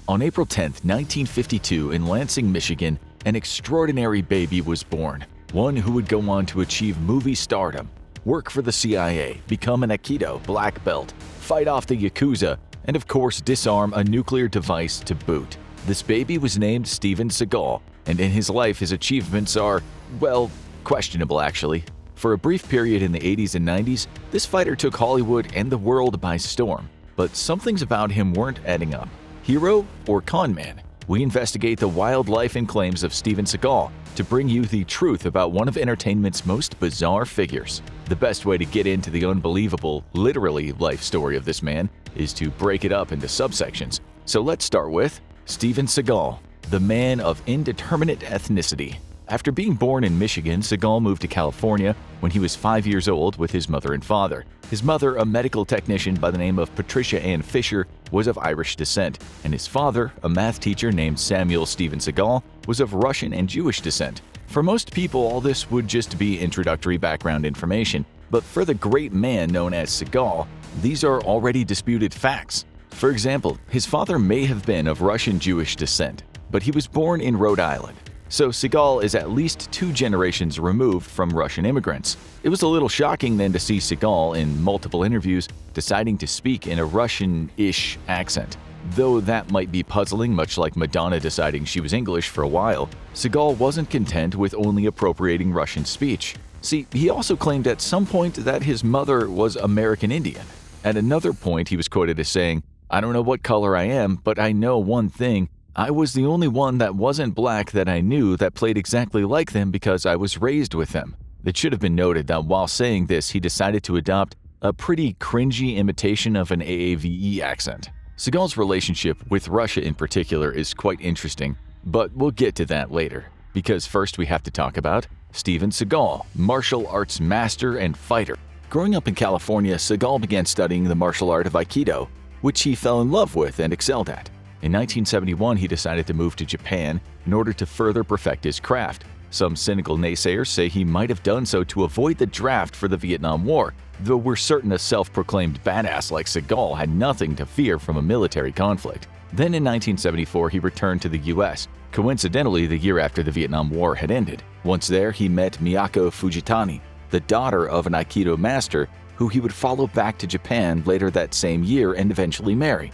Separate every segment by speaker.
Speaker 1: On April 10, 1952, in Lansing, Michigan, an extraordinary baby was born, one who would go on to achieve movie stardom, work for the CIA, become an Aikido black belt, fight off the Yakuza, and of course disarm a nuclear device to boot. This baby was named Steven Seagal, and in his life his achievements are, well, questionable actually. For a brief period in the 80s and 90s, this fighter took Hollywood and the world by storm, but some things about him weren't adding up. Hero or con man? We investigate the wild life and claims of Steven Seagal to bring you the truth about one of entertainment's most bizarre figures. The best way to get into the unbelievable, literally life story of this man is to break it up into subsections. So let's start with Steven Seagal, the man of indeterminate ethnicity. After being born in Michigan, Seagal moved to California when he was 5 years old with his mother and father. His mother, a medical technician by the name of Patricia Ann Fisher, was of Irish descent, and his father, a math teacher named Samuel Steven Seagal, was of Russian and Jewish descent. For most people, all this would just be introductory background information, but for the great man known as Seagal, these are already disputed facts. For example, his father may have been of Russian-Jewish descent, but he was born in Rhode Island. So Seagal is at least 2 generations removed from Russian immigrants. It was a little shocking then to see Seagal in multiple interviews deciding to speak in a Russian-ish accent. Though that might be puzzling, much like Madonna deciding she was English for a while, Seagal wasn't content with only appropriating Russian speech. See, he also claimed at some point that his mother was American Indian. At another point, he was quoted as saying, "I don't know what color I am, but I know one thing. I was the only one that wasn't black that I knew that played exactly like them because I was raised with them." It should have been noted that while saying this, he decided to adopt a pretty cringy imitation of an AAVE accent. Seagal's relationship with Russia in particular is quite interesting, but we'll get to that later. Because first we have to talk about Steven Seagal, martial arts master and fighter. Growing up in California, Seagal began studying the martial art of Aikido, which he fell in love with and excelled at. In 1971, he decided to move to Japan in order to further perfect his craft. Some cynical naysayers say he might have done so to avoid the draft for the Vietnam War, though we're certain a self-proclaimed badass like Seagal had nothing to fear from a military conflict. Then in 1974, he returned to the US, coincidentally the year after the Vietnam War had ended. Once there, he met Miyako Fujitani, the daughter of an Aikido master, who he would follow back to Japan later that same year and eventually marry.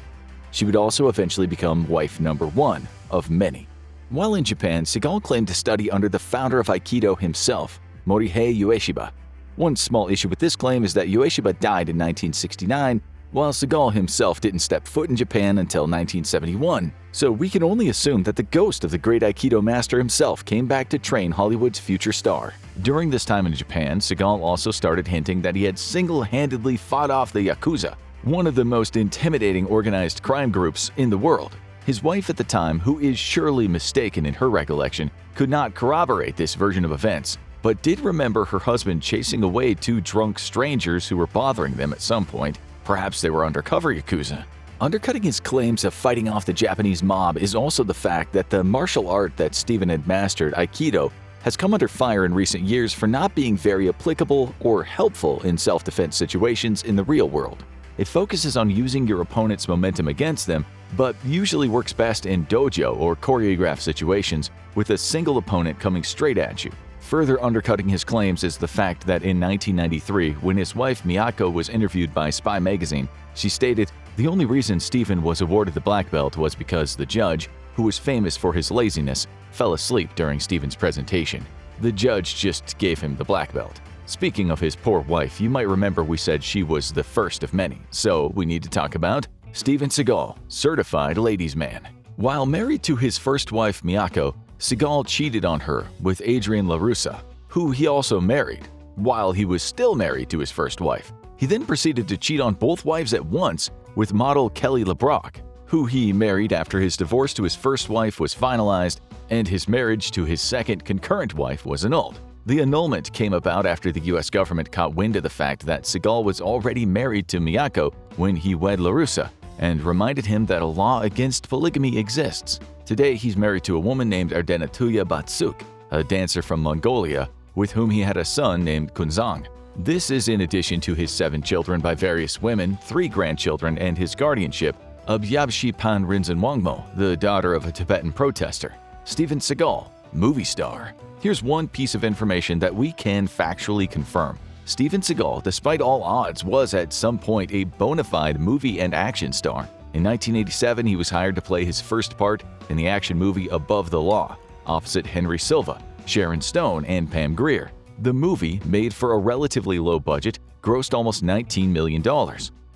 Speaker 1: She would also eventually become wife number 1 of many. While in Japan, Seagal claimed to study under the founder of Aikido himself, Morihei Ueshiba. One small issue with this claim is that Ueshiba died in 1969, while Seagal himself didn't step foot in Japan until 1971, so we can only assume that the ghost of the great Aikido master himself came back to train Hollywood's future star. During this time in Japan, Seagal also started hinting that he had single-handedly fought off the Yakuza, one of the most intimidating organized crime groups in the world. His wife at the time, who is surely mistaken in her recollection, could not corroborate this version of events, but did remember her husband chasing away 2 drunk strangers who were bothering them at some point. Perhaps they were undercover Yakuza. Undercutting his claims of fighting off the Japanese mob is also the fact that the martial art that Steven had mastered, Aikido, has come under fire in recent years for not being very applicable or helpful in self-defense situations in the real world. It focuses on using your opponent's momentum against them, but usually works best in dojo or choreographed situations with a single opponent coming straight at you. Further undercutting his claims is the fact that in 1993, when his wife Miyako was interviewed by Spy magazine, she stated, "The only reason Steven was awarded the black belt was because the judge, who was famous for his laziness, fell asleep during Steven's presentation. The judge just gave him the black belt." Speaking of his poor wife, you might remember we said she was the first of many, so we need to talk about Steven Seagal, certified ladies' man. While married to his first wife Miyako, Seagal cheated on her with Adrienne LaRussa, who he also married, while he was still married to his first wife. He then proceeded to cheat on both wives at once with model Kelly LeBrock, who he married after his divorce to his first wife was finalized and his marriage to his second concurrent wife was annulled. The annulment came about after the US government caught wind of the fact that Seagal was already married to Miyako when he wed LaRussa, and reminded him that a law against polygamy exists. Today, he's married to a woman named Ardenatuya Batsuk, a dancer from Mongolia, with whom he had a son named Kunzang. This is in addition to his 7 children by various women, 3 grandchildren, and his guardianship Abyabshi-pan Rinzanwangmo, the daughter of a Tibetan protester. Steven Seagal, movie star. Here's one piece of information that we can factually confirm. Steven Seagal, despite all odds, was at some point a bona fide movie and action star. In 1987, he was hired to play his first part in the action movie Above the Law, opposite Henry Silva, Sharon Stone, and Pam Grier. The movie, made for a relatively low budget, grossed almost $19 million.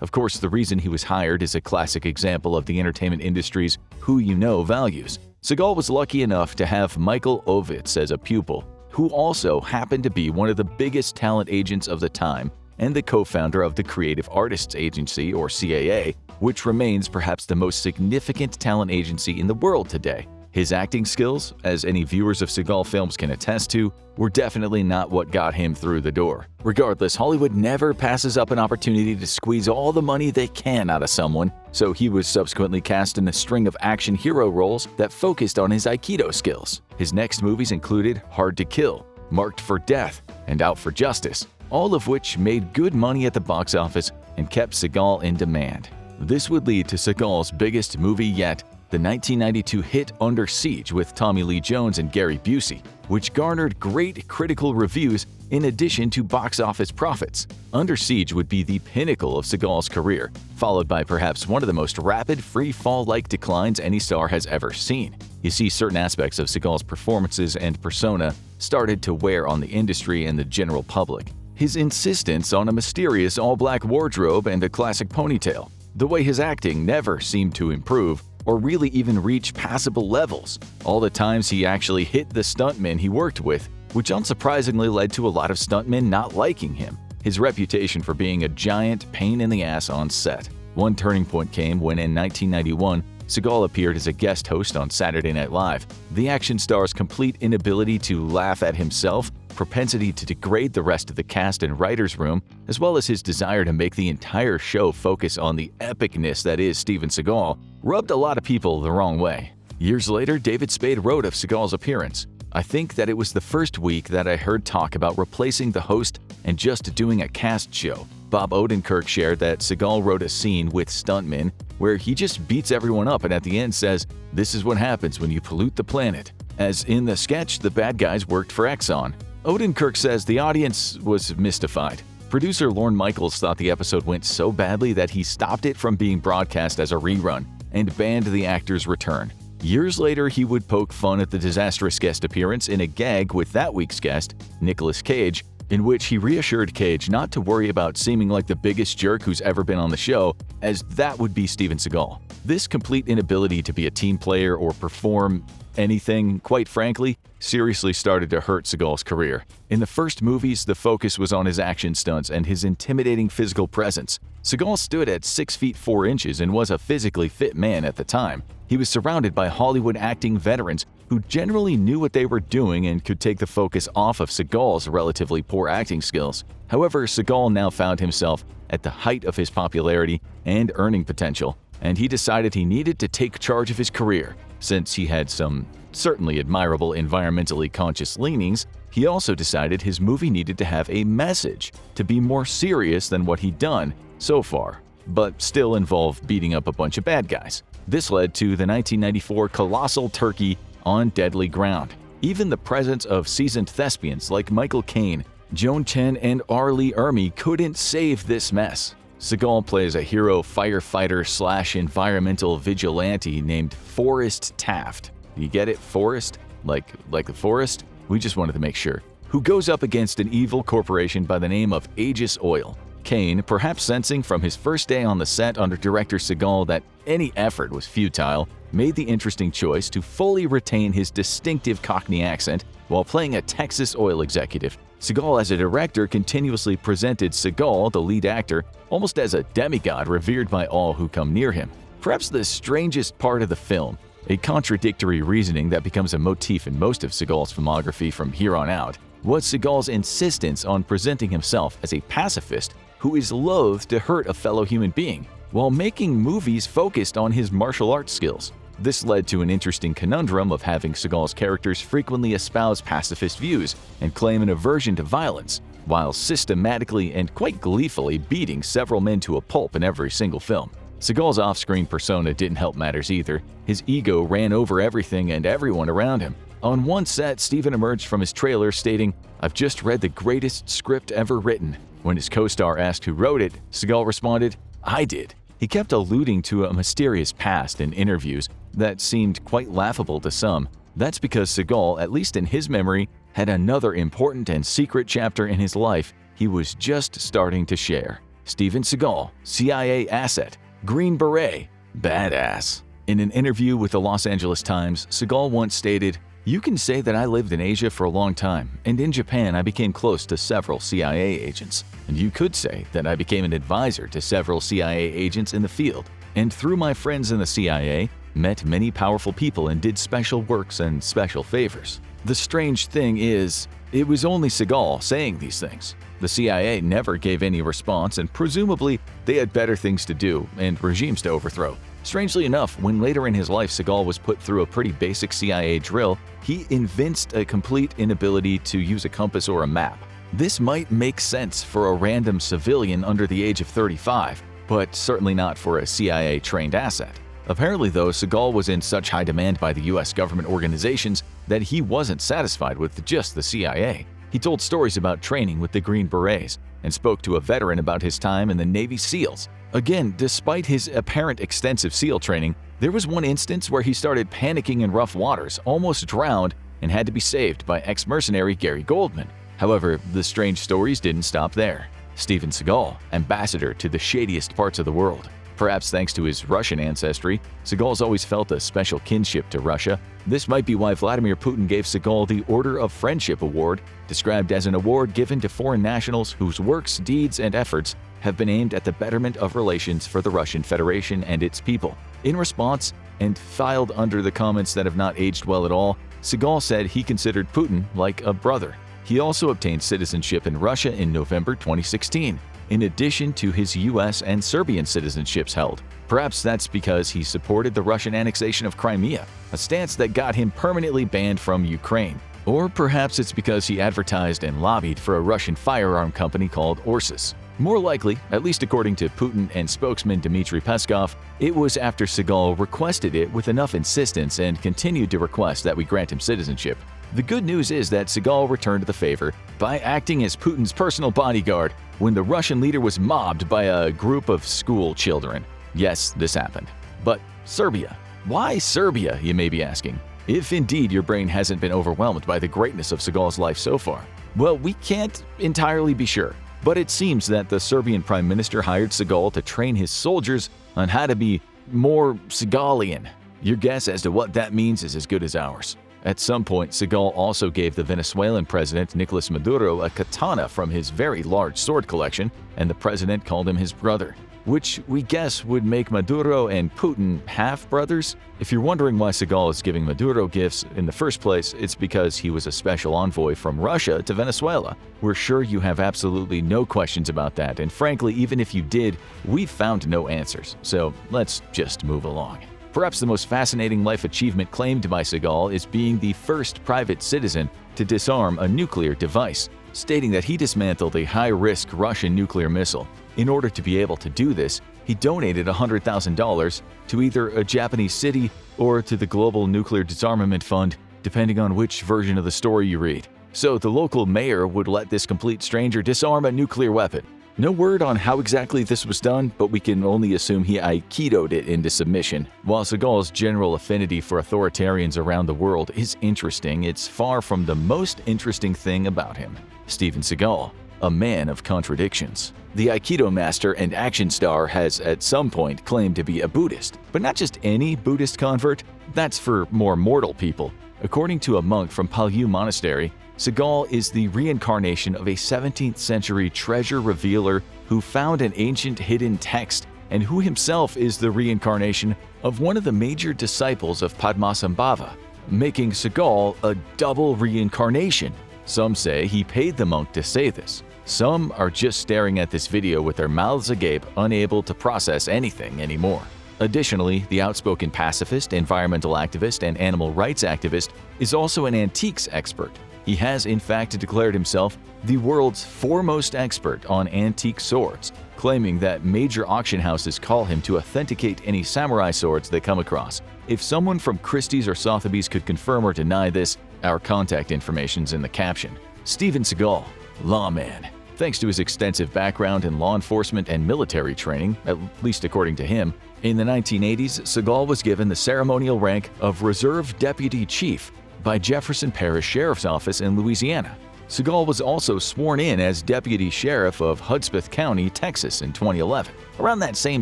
Speaker 1: Of course, the reason he was hired is a classic example of the entertainment industry's who-you-know values. Seagal was lucky enough to have Michael Ovitz as a pupil, who also happened to be one of the biggest talent agents of the time and the co-founder of the Creative Artists Agency, or CAA, which remains perhaps the most significant talent agency in the world today. His acting skills, as any viewers of Seagal films can attest to, were definitely not what got him through the door. Regardless, Hollywood never passes up an opportunity to squeeze all the money they can out of someone, so he was subsequently cast in a string of action hero roles that focused on his Aikido skills. His next movies included Hard to Kill, Marked for Death, and Out for Justice, all of which made good money at the box office and kept Seagal in demand. This would lead to Seagal's biggest movie yet, the 1992 hit Under Siege with Tommy Lee Jones and Gary Busey, which garnered great critical reviews in addition to box office profits. Under Siege would be the pinnacle of Seagal's career, followed by perhaps one of the most rapid free-fall-like declines any star has ever seen. You see, certain aspects of Seagal's performances and persona started to wear on the industry and the general public. His insistence on a mysterious all-black wardrobe and a classic ponytail, the way his acting never seemed to improve or really even reach passable levels, all the times he actually hit the stuntmen he worked with, which unsurprisingly led to a lot of stuntmen not liking him. His reputation for being a giant pain in the ass on set. One turning point came when in 1991, Seagal appeared as a guest host on Saturday Night Live. The action star's complete inability to laugh at himself, propensity to degrade the rest of the cast and writer's room, as well as his desire to make the entire show focus on the epicness that is Steven Seagal, rubbed a lot of people the wrong way. Years later, David Spade wrote of Seagal's appearance, "I think that it was the first week that I heard talk about replacing the host and just doing a cast show." Bob Odenkirk shared that Seagal wrote a scene with stuntmen where he just beats everyone up and at the end says, "This is what happens when you pollute the planet." As in the sketch, the bad guys worked for Exxon. Odenkirk says the audience was mystified. Producer Lorne Michaels thought the episode went so badly that he stopped it from being broadcast as a rerun and banned the actor's return. Years later, he would poke fun at the disastrous guest appearance in a gag with that week's guest, Nicolas Cage, in which he reassured Cage not to worry about seeming like the biggest jerk who's ever been on the show, as that would be Steven Seagal. This complete inability to be a team player or perform anything, quite frankly, seriously started to hurt Seagal's career. In the first movies, the focus was on his action stunts and his intimidating physical presence. Seagal stood at 6 feet 4 inches and was a physically fit man at the time. He was surrounded by Hollywood acting veterans who generally knew what they were doing and could take the focus off of Seagal's relatively poor acting skills. However, Seagal now found himself at the height of his popularity and earning potential, and he decided he needed to take charge of his career. Since he had some certainly admirable environmentally conscious leanings, he also decided his movie needed to have a message, to be more serious than what he'd done so far, but still involve beating up a bunch of bad guys. This led to the 1994 colossal turkey On Deadly Ground. Even the presence of seasoned thespians like Michael Caine, Joan Chen, and R. Lee Ermey couldn't save this mess. Seagal plays a hero firefighter/environmental vigilante named Forrest Taft. You get it? Forrest? Like the forest? We just wanted to make sure. Who goes up against an evil corporation by the name of Aegis Oil. Caine, perhaps sensing from his first day on the set under director Seagal that any effort was futile, made the interesting choice to fully retain his distinctive Cockney accent while playing a Texas oil executive. Seagal as a director continuously presented Seagal, the lead actor, almost as a demigod revered by all who come near him. Perhaps the strangest part of the film, a contradictory reasoning that becomes a motif in most of Seagal's filmography from here on out, was Seagal's insistence on presenting himself as a pacifist who is loath to hurt a fellow human being, while making movies focused on his martial arts skills. This led to an interesting conundrum of having Seagal's characters frequently espouse pacifist views and claim an aversion to violence, while systematically and quite gleefully beating several men to a pulp in every single film. Seagal's off-screen persona didn't help matters either. His ego ran over everything and everyone around him. On one set, Steven emerged from his trailer stating, "I've just read the greatest script ever written." When his co-star asked who wrote it, Seagal responded, "I did." He kept alluding to a mysterious past in interviews that seemed quite laughable to some. That's because Seagal, at least in his memory, had another important and secret chapter in his life he was just starting to share. Steven Seagal, CIA asset, Green Beret, badass. In an interview with the Los Angeles Times, Seagal once stated, "You can say that I lived in Asia for a long time, and in Japan I became close to several CIA agents. And you could say that I became an advisor to several CIA agents in the field, and through my friends in the CIA, met many powerful people and did special works and special favors." The strange thing is, it was only Seagal saying these things. The CIA never gave any response, and presumably they had better things to do and regimes to overthrow. Strangely enough, when later in his life Seagal was put through a pretty basic CIA drill, he evinced a complete inability to use a compass or a map. This might make sense for a random civilian under the age of 35, but certainly not for a CIA-trained asset. Apparently though, Seagal was in such high demand by the US government organizations that he wasn't satisfied with just the CIA. He told stories about training with the Green Berets and spoke to a veteran about his time in the Navy SEALs. Again, despite his apparent extensive SEAL training, there was one instance where he started panicking in rough waters, almost drowned, and had to be saved by ex-mercenary Gary Goldman. However, the strange stories didn't stop there. Steven Seagal, ambassador to the shadiest parts of the world. Perhaps thanks to his Russian ancestry, Seagal's always felt a special kinship to Russia. This might be why Vladimir Putin gave Seagal the Order of Friendship Award, described as an award given to foreign nationals whose works, deeds, and efforts have been aimed at the betterment of relations for the Russian Federation and its people. In response, and filed under the comments that have not aged well at all, Seagal said he considered Putin like a brother. He also obtained citizenship in Russia in November 2016. In addition to his US and Serbian citizenships held. Perhaps that's because he supported the Russian annexation of Crimea, a stance that got him permanently banned from Ukraine. Or perhaps it's because he advertised and lobbied for a Russian firearm company called Ursus. More likely, at least according to Putin and spokesman Dmitry Peskov, it was after Seagal requested it with enough insistence and continued to request that we grant him citizenship. The good news is that Seagal returned the favor by acting as Putin's personal bodyguard when the Russian leader was mobbed by a group of school children. Yes, this happened. But Serbia? Why Serbia, you may be asking? If indeed your brain hasn't been overwhelmed by the greatness of Seagal's life so far. Well, we can't entirely be sure, but it seems that the Serbian Prime Minister hired Seagal to train his soldiers on how to be more Seagalian. Your guess as to what that means is as good as ours. At some point, Seagal also gave the Venezuelan president Nicolas Maduro a katana from his very large sword collection, and the president called him his brother, which we guess would make Maduro and Putin half-brothers. If you're wondering why Seagal is giving Maduro gifts in the first place, it's because he was a special envoy from Russia to Venezuela. We're sure you have absolutely no questions about that, and frankly, even if you did, we've found no answers, so let's just move along. Perhaps the most fascinating life achievement claimed by Seagal is being the first private citizen to disarm a nuclear device, stating that he dismantled a high-risk Russian nuclear missile. In order to be able to do this, he donated $100,000 to either a Japanese city or to the Global Nuclear Disarmament Fund, depending on which version of the story you read. So the local mayor would let this complete stranger disarm a nuclear weapon. No word on how exactly this was done, but we can only assume he Aikido'd it into submission. While Seagal's general affinity for authoritarians around the world is interesting, it's far from the most interesting thing about him. Steven Seagal, a man of contradictions. The Aikido master and action star has at some point claimed to be a Buddhist, but not just any Buddhist convert, that's for more mortal people. According to a monk from Palayu Monastery, Seagal is the reincarnation of a 17th century treasure revealer who found an ancient hidden text and who himself is the reincarnation of one of the major disciples of Padmasambhava, making Seagal a double reincarnation. Some say he paid the monk to say this. Some are just staring at this video with their mouths agape, unable to process anything anymore. Additionally, the outspoken pacifist, environmental activist, and animal rights activist is also an antiques expert. He has in fact declared himself the world's foremost expert on antique swords, claiming that major auction houses call him to authenticate any samurai swords they come across. If someone from Christie's or Sotheby's could confirm or deny this, our contact information's in the caption. Steven Seagal, lawman. Thanks to his extensive background in law enforcement and military training, at least according to him, in the 1980s, Seagal was given the ceremonial rank of Reserve Deputy Chief by Jefferson Parish Sheriff's Office in Louisiana. Seagal was also sworn in as Deputy Sheriff of Hudspeth County, Texas in 2011. Around that same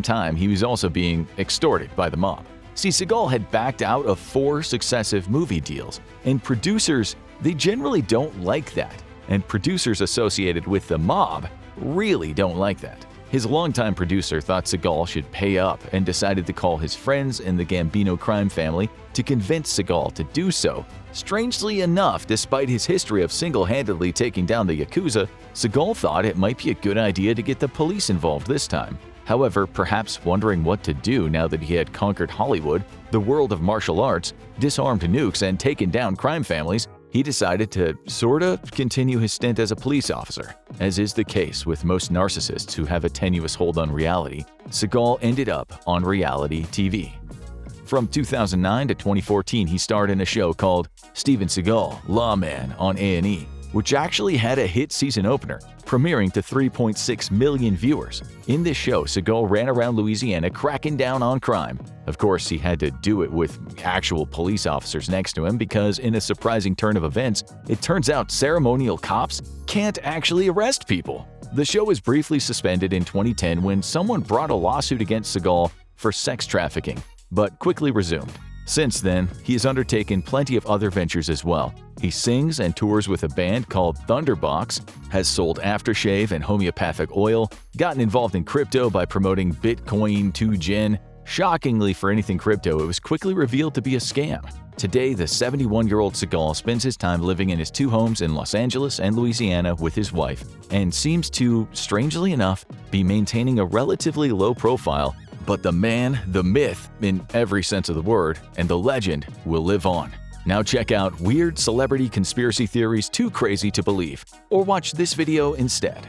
Speaker 1: time, he was also being extorted by the mob. See, Seagal had backed out of 4 successive movie deals, and producers, they generally don't like that. And producers associated with the mob really don't like that. His longtime producer thought Seagal should pay up and decided to call his friends in the Gambino crime family to convince Seagal to do so. Strangely enough, despite his history of single-handedly taking down the Yakuza, Seagal thought it might be a good idea to get the police involved this time. However, perhaps wondering what to do now that he had conquered Hollywood, the world of martial arts, disarmed nukes, and taken down crime families, he decided to sorta continue his stint as a police officer. As is the case with most narcissists who have a tenuous hold on reality, Seagal ended up on reality TV. From 2009 to 2014, he starred in a show called Steven Seagal, Lawman on A&E, which actually had a hit season opener, premiering to 3.6 million viewers. In this show, Seagal ran around Louisiana cracking down on crime. Of course, he had to do it with actual police officers next to him because, in a surprising turn of events, it turns out ceremonial cops can't actually arrest people. The show was briefly suspended in 2010 when someone brought a lawsuit against Seagal for sex trafficking, but quickly resumed. Since then, he has undertaken plenty of other ventures as well. He sings and tours with a band called Thunderbox, has sold aftershave and homeopathic oil, gotten involved in crypto by promoting Bitcoin 2Gen. Shockingly for anything crypto, it was quickly revealed to be a scam. Today, the 71-year-old Seagal spends his time living in his 2 homes in Los Angeles and Louisiana with his wife, and seems to, strangely enough, be maintaining a relatively low profile. But the man, the myth, in every sense of the word, and the legend will live on. Now check out Weird Celebrity Conspiracy Theories Too Crazy to Believe, or watch this video instead.